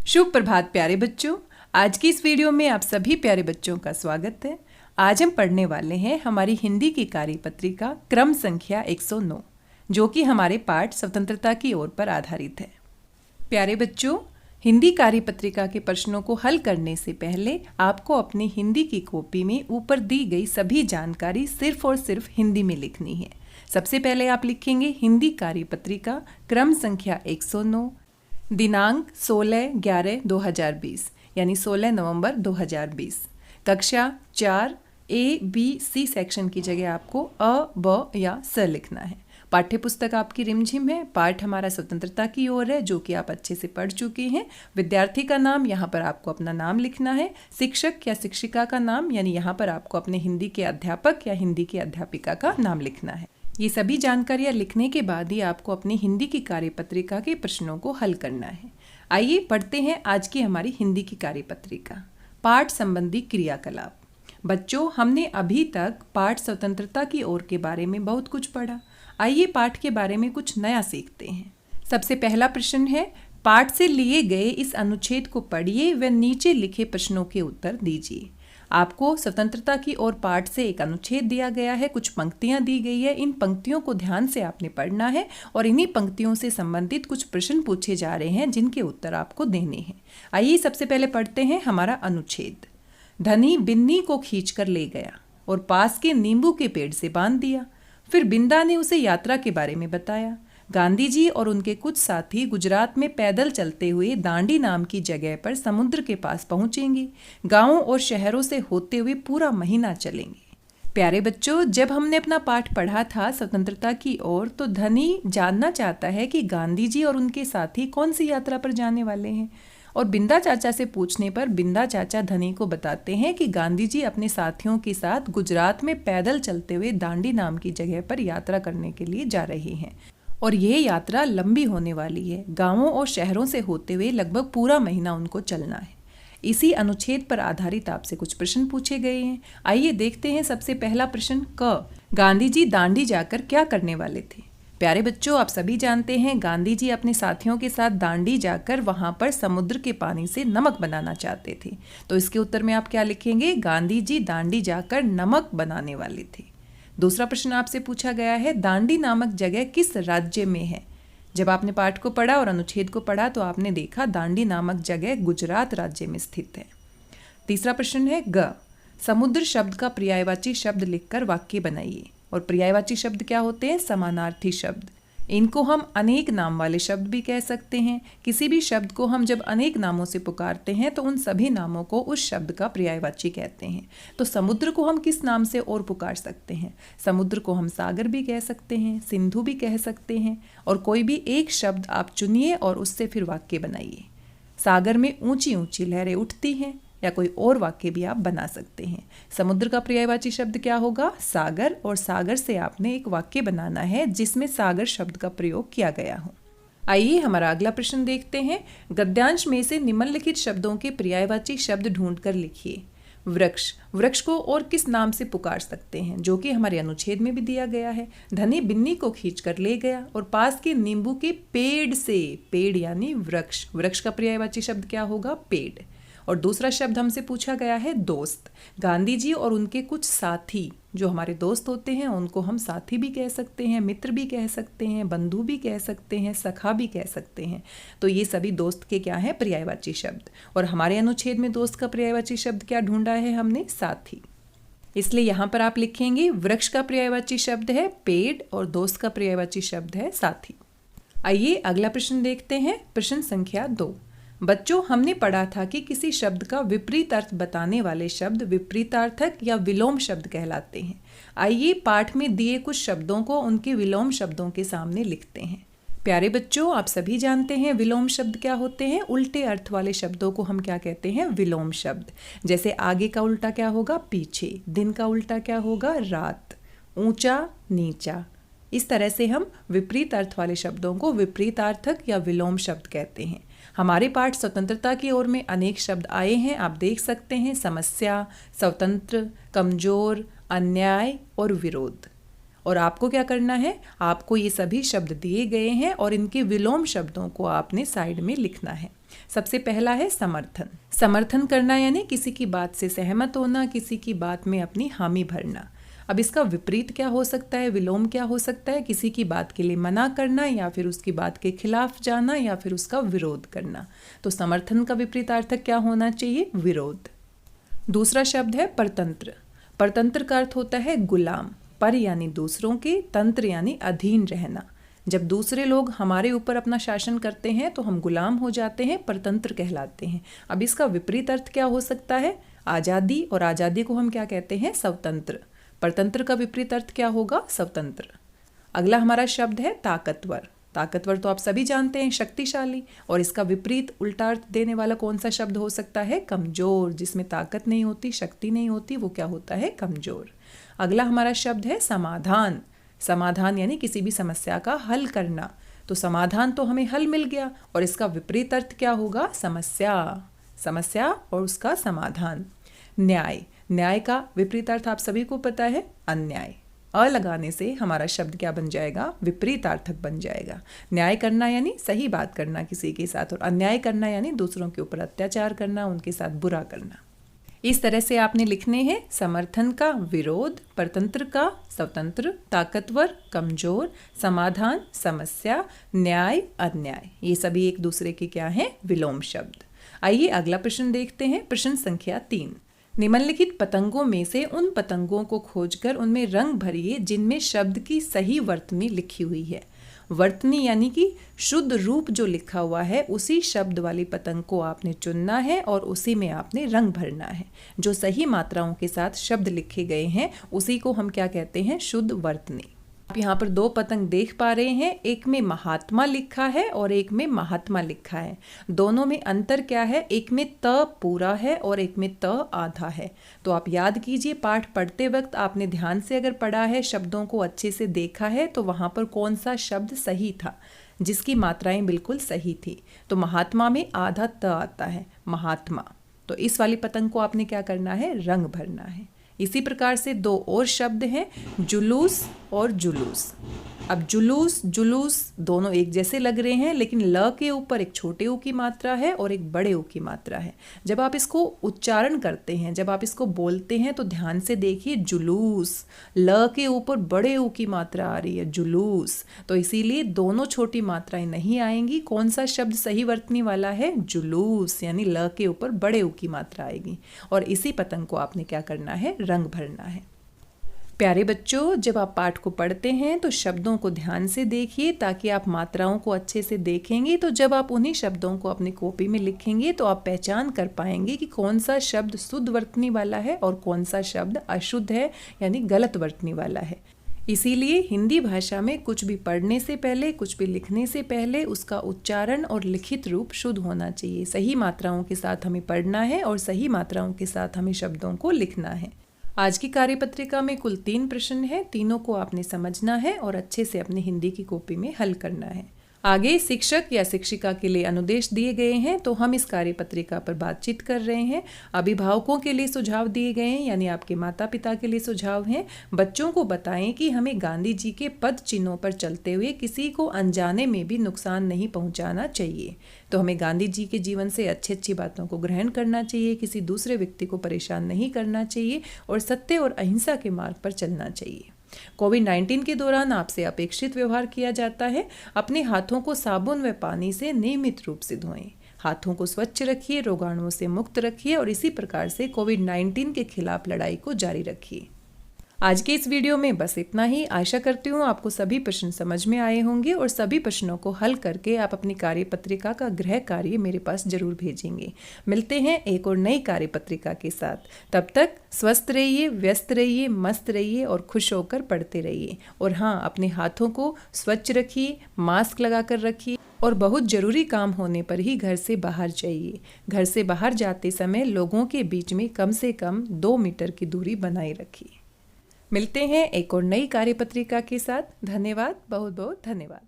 शुभ प्रभात प्यारे बच्चों। आज की इस वीडियो में आप सभी प्यारे बच्चों का स्वागत है। आज हम पढ़ने वाले हैं हमारी हिंदी की कार्यपत्रिका क्रम संख्या 109, जो कि हमारे पाठ स्वतंत्रता की ओर पर आधारित है। प्यारे बच्चों, हिंदी कार्यपत्रिका के प्रश्नों को हल करने से पहले आपको अपनी हिंदी की कॉपी में ऊपर दी गई सभी जानकारी सिर्फ और सिर्फ हिंदी में लिखनी है। सबसे पहले आप लिखेंगे हिंदी कार्यपत्रिका क्रम संख्या 109, दिनांक 16/11/2020 यानी 16 नवंबर 2020। कक्षा 4 A, B, C सेक्शन की जगह आपको अ, ब या स लिखना है। पाठ्य पुस्तक आपकी रिमझिम है। पाठ हमारा स्वतंत्रता की ओर है, जो कि आप अच्छे से पढ़ चुके हैं। विद्यार्थी का नाम, यहाँ पर आपको अपना नाम लिखना है। शिक्षक या शिक्षिका का नाम, यानी यहाँ पर आपको अपने हिंदी के अध्यापक या हिंदी की अध्यापिका का नाम लिखना है। ये सभी जानकारियाँ लिखने के बाद ही आपको अपनी हिंदी की कार्यपत्रिका के प्रश्नों को हल करना है। आइए पढ़ते हैं आज की हमारी हिंदी की कार्यपत्रिका। पाठ संबंधी क्रियाकलाप। बच्चों, हमने अभी तक पाठ स्वतंत्रता की ओर के बारे में बहुत कुछ पढ़ा। आइए पाठ के बारे में कुछ नया सीखते हैं। सबसे पहला प्रश्न है, पाठ से लिए गए इस अनुच्छेद को पढ़िए व नीचे लिखे प्रश्नों के उत्तर दीजिए। आपको स्वतंत्रता की ओर पाठ से एक अनुच्छेद दिया गया है, कुछ पंक्तियां दी गई है। इन पंक्तियों को ध्यान से आपने पढ़ना है और इन्हीं पंक्तियों से संबंधित कुछ प्रश्न पूछे जा रहे हैं, जिनके उत्तर आपको देने हैं। आइए सबसे पहले पढ़ते हैं हमारा अनुच्छेद। धनी बिन्नी को खींचकर ले गया और पास के नींबू के पेड़ से बांध दिया। फिर बिंदा ने उसे यात्रा के बारे में बताया। गांधी जी और उनके कुछ साथी गुजरात में पैदल चलते हुए दांडी नाम की जगह पर समुद्र के पास पहुंचेंगे। गांवों और शहरों से होते हुए पूरा महीना चलेंगे। प्यारे बच्चों, जब हमने अपना पाठ पढ़ा था स्वतंत्रता की ओर, तो धनी जानना चाहता है कि गांधी जी और उनके साथी कौन सी यात्रा पर जाने वाले हैं। और बिंदा चाचा से पूछने पर बिंदा चाचा धनी को बताते हैं कि गांधी जी अपने साथियों के साथ गुजरात में पैदल चलते हुए दांडी नाम की जगह पर यात्रा करने के लिए जा रहे हैं और यह यात्रा लंबी होने वाली है। गांवों और शहरों से होते हुए लगभग पूरा महीना उनको चलना है। इसी अनुच्छेद पर आधारित आपसे कुछ प्रश्न पूछे गए हैं। आइए देखते हैं। सबसे पहला प्रश्न क, गांधी जी दांडी जाकर क्या करने वाले थे। प्यारे बच्चों, आप सभी जानते हैं गांधी जी अपने साथियों के साथ दांडी जाकर वहां पर समुद्र के पानी से नमक बनाना चाहते थे। तो इसके उत्तर में आप क्या लिखेंगे? गांधी जी दांडी जाकर नमक बनाने वाले थे। दूसरा प्रश्न आपसे पूछा गया है, दांडी नामक जगह किस राज्य में है। जब आपने पाठ को पढ़ा और अनुच्छेद को पढ़ा तो आपने देखा दांडी नामक जगह गुजरात राज्य में स्थित है। तीसरा प्रश्न है ग, समुद्र शब्द का पर्यायवाची शब्द लिखकर वाक्य बनाइए। और पर्यायवाची शब्द क्या होते हैं? समानार्थी शब्द। इनको हम अनेक नाम वाले शब्द भी कह सकते हैं। किसी भी शब्द को हम जब अनेक नामों से पुकारते हैं तो उन सभी नामों को उस शब्द का पर्यायवाची कहते हैं। तो समुद्र को हम किस नाम से और पुकार सकते हैं? समुद्र को हम सागर भी कह सकते हैं, सिंधु भी कह सकते हैं। और कोई भी एक शब्द आप चुनिए और उससे फिर वाक्य बनाइए। सागर में ऊंची ऊंची लहरें उठती हैं, या कोई और वाक्य भी आप बना सकते हैं। समुद्र का पर्यायवाची शब्द क्या होगा? सागर। और सागर से आपने एक वाक्य बनाना है जिसमें सागर शब्द का प्रयोग किया गया हो। आइए हमारा अगला प्रश्न देखते हैं। गद्यांश में से निम्नलिखित शब्दों के पर्यायवाची शब्द ढूंढकर लिखिए। वृक्ष, वृक्ष को और किस नाम से पुकार सकते हैं, जो कि हमारे अनुच्छेद में भी दिया गया है। धनी बिन्नी को खींचकर ले गया और पास के नींबू के पेड़ से, पेड़ यानी वृक्ष, वृक्ष का पर्यायवाची शब्द क्या होगा? पेड़। और दूसरा शब्द हमसे पूछा गया है दोस्त। गांधी जी और उनके कुछ साथी, जो हमारे दोस्त होते हैं उनको हम साथी भी कह सकते हैं, मित्र भी कह सकते हैं, बंधु भी कह सकते हैं, सखा भी कह सकते हैं। तो ये सभी दोस्त के क्या है? पर्यायवाची शब्द। और हमारे अनुच्छेद में दोस्त का पर्यायवाची शब्द क्या ढूंढा है हमने? साथी। इसलिए यहाँ पर आप लिखेंगे वृक्ष का पर्यायवाची शब्द है पेड़ और दोस्त का पर्यायवाची शब्द है साथी। आइए अगला प्रश्न देखते हैं। प्रश्न संख्या 2। बच्चों, हमने पढ़ा था कि किसी शब्द का विपरीत अर्थ बताने वाले शब्द विपरीतार्थक या विलोम शब्द कहलाते हैं। आइए पाठ में दिए कुछ शब्दों को उनके विलोम शब्दों के सामने लिखते हैं। प्यारे बच्चों, आप सभी जानते हैं विलोम शब्द क्या होते हैं। उल्टे अर्थ वाले शब्दों को हम क्या कहते हैं? विलोम शब्द। जैसे आगे का उल्टा क्या होगा? पीछे। दिन का उल्टा क्या होगा? रात। ऊंचा, नीचा। इस तरह से हम विपरीत अर्थ वाले शब्दों को विपरीतार्थक या विलोम शब्द कहते हैं। हमारे पाठ स्वतंत्रता की ओर में अनेक शब्द आए हैं, आप देख सकते हैं। समस्या, स्वतंत्र, कमजोर, अन्याय और विरोध। और आपको क्या करना है, आपको ये सभी शब्द दिए गए हैं और इनके विलोम शब्दों को आपने साइड में लिखना है। सबसे पहला है समर्थन। समर्थन करना यानी किसी की बात से सहमत होना, किसी की बात में अपनी हामी भरना। अब इसका विपरीत क्या हो सकता है, विलोम क्या हो सकता है, किसी की बात के लिए मना करना या फिर उसकी बात के खिलाफ जाना या फिर उसका विरोध करना। तो समर्थन का विपरीतार्थक क्या होना चाहिए, विरोध। दूसरा शब्द है परतंत्र। परतंत्र का अर्थ होता है गुलाम। पर यानी दूसरों के, तंत्र यानी अधीन रहना। जब दूसरे लोग हमारे ऊपर अपना शासन करते हैं तो हम गुलाम हो जाते हैं, परतंत्र कहलाते हैं। अब इसका विपरीत अर्थ क्या हो सकता है, आज़ादी, और आज़ादी को हम क्या कहते हैं, स्वतंत्र। परतंत्र का विपरीत अर्थ क्या होगा, स्वतंत्र। अगला हमारा शब्द है ताकतवर। ताकतवर तो आप सभी जानते हैं, शक्तिशाली। और इसका विपरीत उल्टा अर्थ देने वाला कौन सा शब्द हो सकता है, कमजोर। जिसमें ताकत नहीं होती, शक्ति नहीं होती, वो क्या होता है, कमजोर। अगला हमारा शब्द है समाधान। समाधान यानी किसी भी समस्या का हल करना। तो समाधान तो हमें हल मिल गया, और इसका विपरीत अर्थ क्या होगा, समस्या। समस्या और उसका समाधान। न्याय। न्याय का विपरीत अर्थ आप सभी को पता है, अन्याय। अ लगाने से हमारा शब्द क्या बन जाएगा, विपरीतार्थक बन जाएगा। न्याय करना यानी सही बात करना किसी के साथ, और अन्याय करना यानी दूसरों के ऊपर अत्याचार करना, उनके साथ बुरा करना। इस तरह से आपने लिखने हैं समर्थन का विरोध, परतंत्र का स्वतंत्र, ताकतवर कमजोर, समाधान समस्या, न्याय अन्याय। ये सभी एक दूसरे के क्या हैं, विलोम शब्द। आइए अगला प्रश्न देखते हैं। प्रश्न संख्या 3। निम्नलिखित पतंगों में से उन पतंगों को खोजकर उनमें रंग भरिए जिनमें शब्द की सही वर्तनी लिखी हुई है। वर्तनी यानी कि शुद्ध रूप जो लिखा हुआ है, उसी शब्द वाली पतंग को आपने चुनना है और उसी में आपने रंग भरना है। जो सही मात्राओं के साथ शब्द लिखे गए हैं उसी को हम क्या कहते हैं, शुद्ध वर्तनी। आप यहाँ पर 2 पतंग देख पा रहे हैं, एक में महात्मा लिखा है और एक में महात्मा लिखा है। दोनों में अंतर क्या है, एक में त पूरा है और एक में त आधा है। तो आप याद कीजिए, पाठ पढ़ते वक्त आपने ध्यान से अगर पढ़ा है, शब्दों को अच्छे से देखा है, तो वहाँ पर कौन सा शब्द सही था, जिसकी मात्राएं बिल्कुल सही थी। तो महात्मा में आधा त आता है, महात्मा। तो इस वाली पतंग को आपने क्या करना है, रंग भरना है। इसी प्रकार से 2 और शब्द हैं, जुलूस और जुलूस। अब जुलूस जुलूस दोनों एक जैसे लग रहे हैं, लेकिन ल के ऊपर एक छोटे ऊ की मात्रा है और एक बड़े ऊ की मात्रा है। जब आप इसको उच्चारण करते हैं, जब आप इसको बोलते हैं, तो ध्यान से देखिए, जुलूस, ल के ऊपर बड़े ऊ की मात्रा आ रही है, जुलूस। तो इसीलिए दोनों छोटी मात्राएं नहीं आएंगी। कौन सा शब्द सही वर्तनी वाला है, जुलूस, यानी ल के ऊपर बड़े ऊ की मात्रा आएगी। और इसी पतंग को आपने क्या करना है, रंग भरना है। प्यारे बच्चों, जब आप पाठ को पढ़ते हैं तो शब्दों को ध्यान से देखिए, ताकि आप मात्राओं को अच्छे से देखेंगे। तो जब आप उन्हीं शब्दों को अपनी कॉपी में लिखेंगे तो आप पहचान कर पाएंगे कि कौन सा शब्द शुद्ध वर्तनी वाला है और कौन सा शब्द अशुद्ध है, यानी गलत वर्तनी वाला है। इसीलिए हिंदी भाषा में कुछ भी पढ़ने से पहले, कुछ भी लिखने से पहले उसका उच्चारण और लिखित रूप शुद्ध होना चाहिए। सही मात्राओं के साथ हमें पढ़ना है और सही मात्राओं के साथ हमें शब्दों को लिखना है। आज की कार्यपत्रिका में कुल 3 प्रश्न हैं। तीनों को आपने समझना है और अच्छे से अपनी हिंदी की कॉपी में हल करना है। आगे शिक्षक या शिक्षिका के लिए अनुदेश दिए गए हैं, तो हम इस कार्यपत्रिका पर बातचीत कर रहे हैं। अभिभावकों के लिए सुझाव दिए गए हैं, यानी आपके माता पिता के लिए सुझाव हैं। बच्चों को बताएं कि हमें गांधी जी के पद चिन्हों पर चलते हुए किसी को अनजाने में भी नुकसान नहीं पहुंचाना चाहिए। तो हमें गांधी जी के जीवन से अच्छी बातों को ग्रहण करना चाहिए, किसी दूसरे व्यक्ति को परेशान नहीं करना चाहिए और सत्य और अहिंसा के मार्ग पर चलना चाहिए। कोविड-19 के दौरान आपसे अपेक्षित व्यवहार किया जाता है। अपने हाथों को साबुन व पानी से नियमित रूप से धोएं। हाथों को स्वच्छ रखिए, रोगाणुओं से मुक्त रखिए और इसी प्रकार से कोविड-19 के खिलाफ लड़ाई को जारी रखिए। आज के इस वीडियो में बस इतना ही। आशा करती हूँ आपको सभी प्रश्न समझ में आए होंगे और सभी प्रश्नों को हल करके आप अपनी कार्यपत्रिका का गृह कार्य मेरे पास जरूर भेजेंगे। मिलते हैं एक और नई कार्यपत्रिका के साथ। तब तक स्वस्थ रहिए, व्यस्त रहिए, मस्त रहिए और खुश होकर पढ़ते रहिए। और हाँ, अपने हाथों को स्वच्छ रखिए, मास्क लगा कर रखिए और बहुत ज़रूरी काम होने पर ही घर से बाहर जाइए। घर से बाहर जाते समय लोगों के बीच में कम से कम 2 मीटर की दूरी बनाए रखिए। मिलते हैं एक और नई कार्यपत्रिका के साथ। धन्यवाद, बहुत बहुत धन्यवाद।